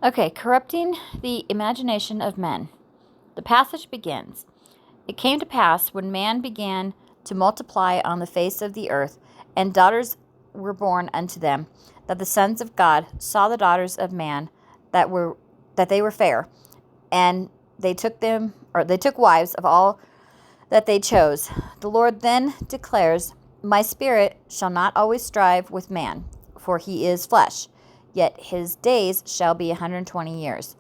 Okay, corrupting the imagination of men. The passage begins. It came to pass when man began to multiply on the face of the earth, and daughters were born unto them, that the sons of God saw the daughters of man that they were fair, and they took wives of all that they chose. The Lord then declares, My spirit shall not always strive with man, for he is flesh, yet his days shall be 120 years.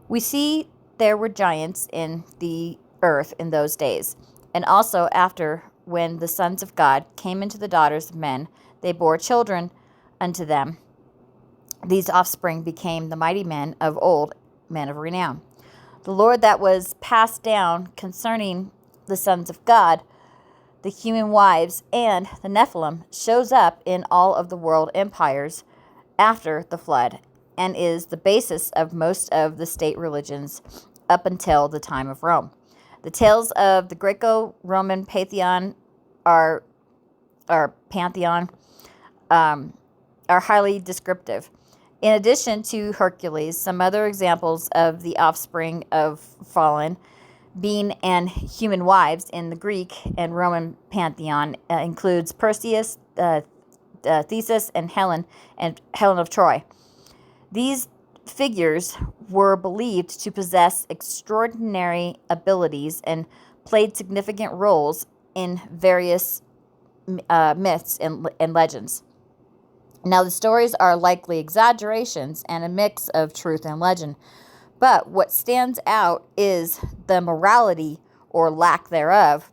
We see there were giants in the earth in those days, and also after, when the sons of God came into the daughters of men, they bore children unto them. These offspring became the mighty men of old, men of renown. The Lord that was passed down concerning the sons of God, the human wives, and the Nephilim shows up in all of the world empires after the flood, and is the basis of most of the state religions up until the time of Rome. The tales of the Greco-Roman pantheon are highly descriptive. In addition to Hercules, some other examples of the offspring of fallen being and human wives in the Greek and Roman pantheon includes Perseus, Theseus, and Helen of Troy. These figures were believed to possess extraordinary abilities and played significant roles in various myths and legends. Now, the stories are likely exaggerations and a mix of truth and legend, but what stands out is the morality, or lack thereof,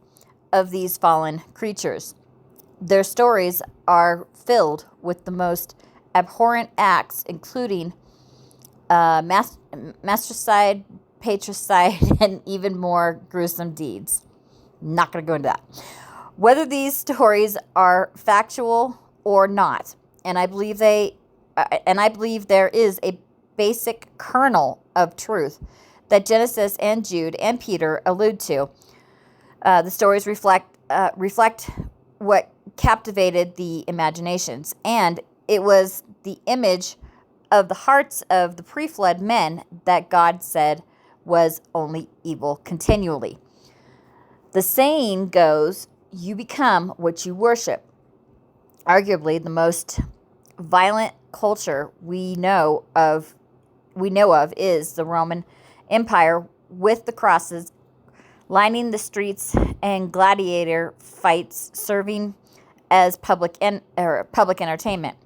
of these fallen creatures. Their stories are filled with the most abhorrent acts, including matricide, patricide, and even more gruesome deeds. Not going to go into that. Whether these stories are factual or not, and I believe there is a basic kernel of truth that Genesis and Jude and Peter allude to. The stories reflect what captivated the imaginations, and it was the image of the hearts of the pre-flood men that God said was only evil continually. The saying goes, you become what you worship. Arguably the most violent culture we know of is the Roman Empire, with the crosses lining the streets and gladiator fights serving as public entertainment.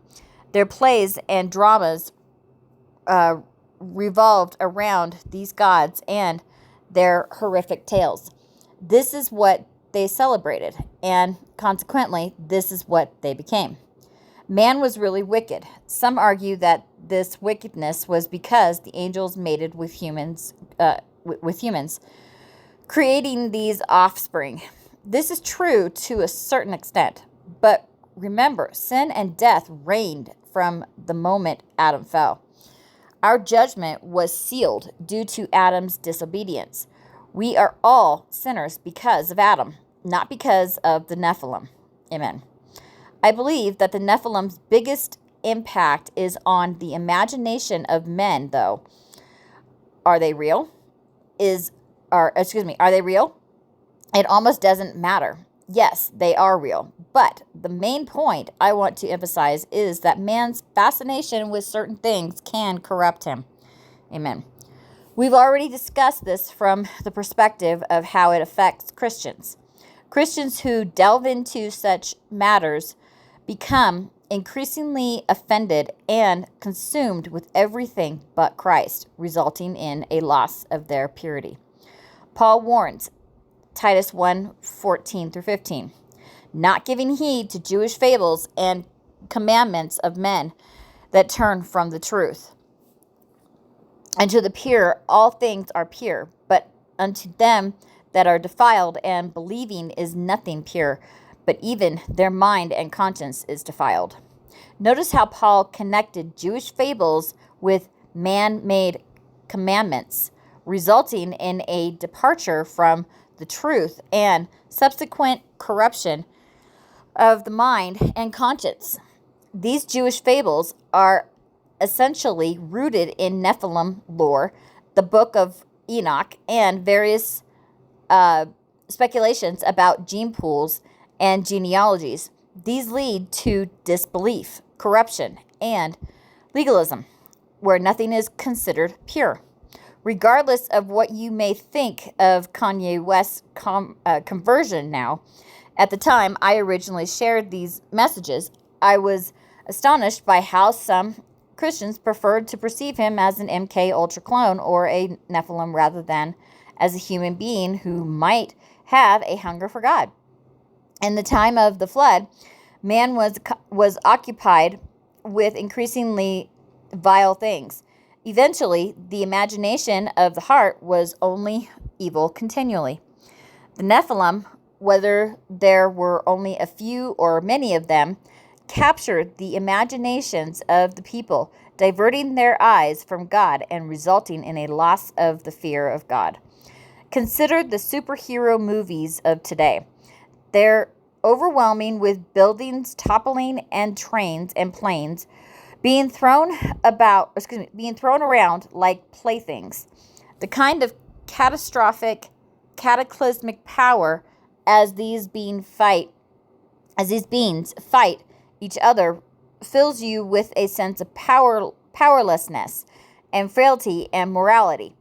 Their plays and dramas revolved around these gods and their horrific tales. This is what they celebrated, and consequently, this is what they became. Man was really wicked. Some argue that this wickedness was because the angels mated with humans, creating these offspring. This is true to a certain extent, but remember, sin and death reigned from the moment Adam fell. Our judgment was sealed due to Adam's disobedience. We are all sinners because of Adam, not because of the Nephilim. Amen. I believe that the Nephilim's biggest impact is on the imagination of men, though. Are they real? Are they real? It almost doesn't matter. Yes, they are real. But the main point I want to emphasize is that man's fascination with certain things can corrupt him. Amen. We've already discussed this from the perspective of how it affects Christians. Christians who delve into such matters become increasingly offended and consumed with everything but Christ, resulting in a loss of their purity. Paul warns, Titus 1:14-15, not giving heed to Jewish fables and commandments of men that turn from the truth. And to the pure, all things are pure, but unto them that are defiled and believing is nothing pure, but even their mind and conscience is defiled. Notice how Paul connected Jewish fables with man-made commandments, resulting in a departure from the truth and subsequent corruption of the mind and conscience. These Jewish fables are essentially rooted in Nephilim lore, the Book of Enoch, and various speculations about gene pools and genealogies. These lead to disbelief, corruption, and legalism, where nothing is considered pure. Regardless of what you may think of Kanye West's conversion now, at the time I originally shared these messages, I was astonished by how some Christians preferred to perceive him as an MK Ultra clone or a Nephilim rather than as a human being who might have a hunger for God. In the time of the flood, man was occupied with increasingly vile things. Eventually, the imagination of the heart was only evil continually. The Nephilim, whether there were only a few or many of them, captured the imaginations of the people, diverting their eyes from God and resulting in a loss of the fear of God. Consider the superhero movies of today. They're overwhelming, with buildings toppling and trains and planes being thrown around like playthings. The kind of cataclysmic power as these beings fight each other fills you with a sense of powerlessness and frailty and mortality.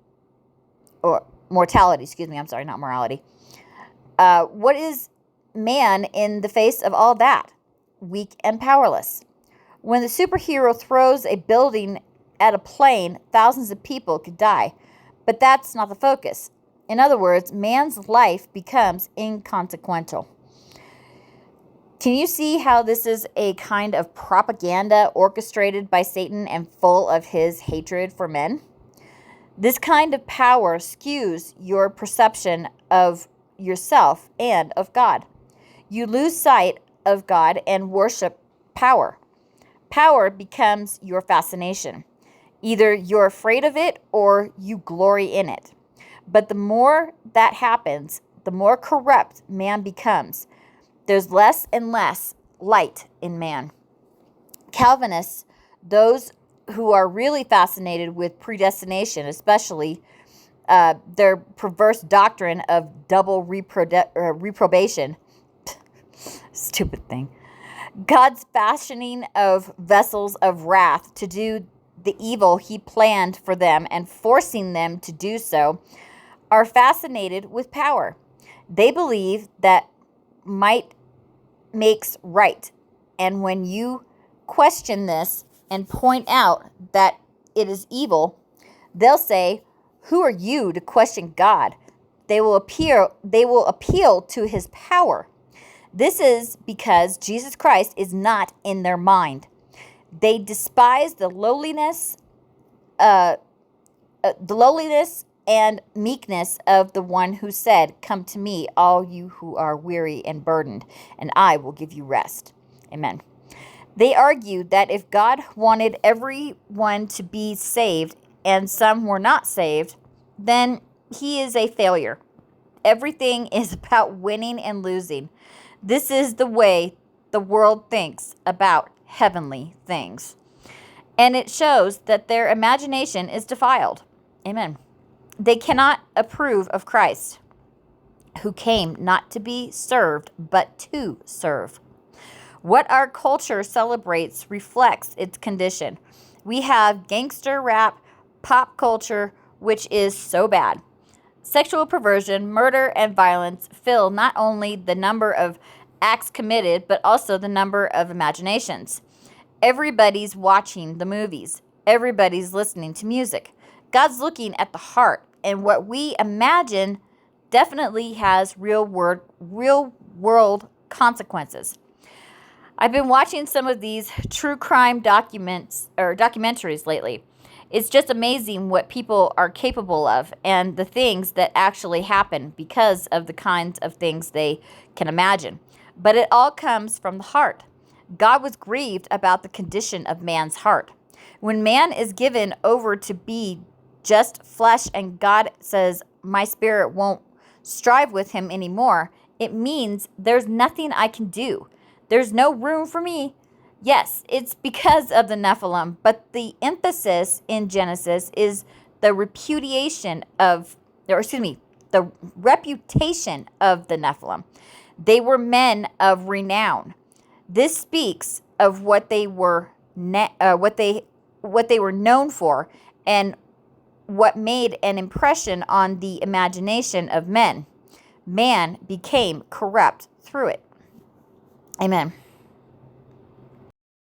Not morality. What is man in the face of all that? Weak and powerless. When the superhero throws a building at a plane, thousands of people could die. But that's not the focus. In other words, man's life becomes inconsequential. Can you see how this is a kind of propaganda orchestrated by Satan and full of his hatred for men? This kind of power skews your perception of yourself and of God. You lose sight of God and worship power. Power becomes your fascination. Either you're afraid of it or you glory in it. But the more that happens, the more corrupt man becomes. There's less and less light in man. Calvinists, those who are really fascinated with predestination, especially their perverse doctrine of double reprobation, stupid thing, God's fashioning of vessels of wrath to do the evil he planned for them and forcing them to do so, are fascinated with power. They believe that might makes right. And when you question this and point out that it is evil, they'll say, "Who are you to question God?" They will appeal to his power. This is because Jesus Christ is not in their mind. They despise the lowliness and meekness of the one who said, "Come to me, all you who are weary and burdened, and I will give you rest." Amen. They argue that if God wanted everyone to be saved and some were not saved, then he is a failure. Everything is about winning and losing. This is the way the world thinks about heavenly things. And it shows that their imagination is defiled. Amen. They cannot approve of Christ, who came not to be served, but to serve. What our culture celebrates reflects its condition. We have gangster rap, pop culture, which is so bad. Sexual perversion, murder, and violence fill not only the number of acts committed, but also the number of imaginations. Everybody's watching the movies. Everybody's listening to music. God's looking at the heart, and what we imagine definitely has real world consequences. I've been watching some of these true crime documentaries lately. It's just amazing what people are capable of and the things that actually happen because of the kinds of things they can imagine. But it all comes from the heart. God was grieved about the condition of man's heart. When man is given over to be just flesh and God says, "My spirit won't strive with him anymore," it means there's nothing I can do. There's no room for me. Yes, it's because of the Nephilim, but the emphasis in Genesis is the repudiation of, or excuse me, the reputation of the Nephilim. They were men of renown. This speaks of what they were what they were known for, and what made an impression on the imagination of men. Man became corrupt through it. Amen.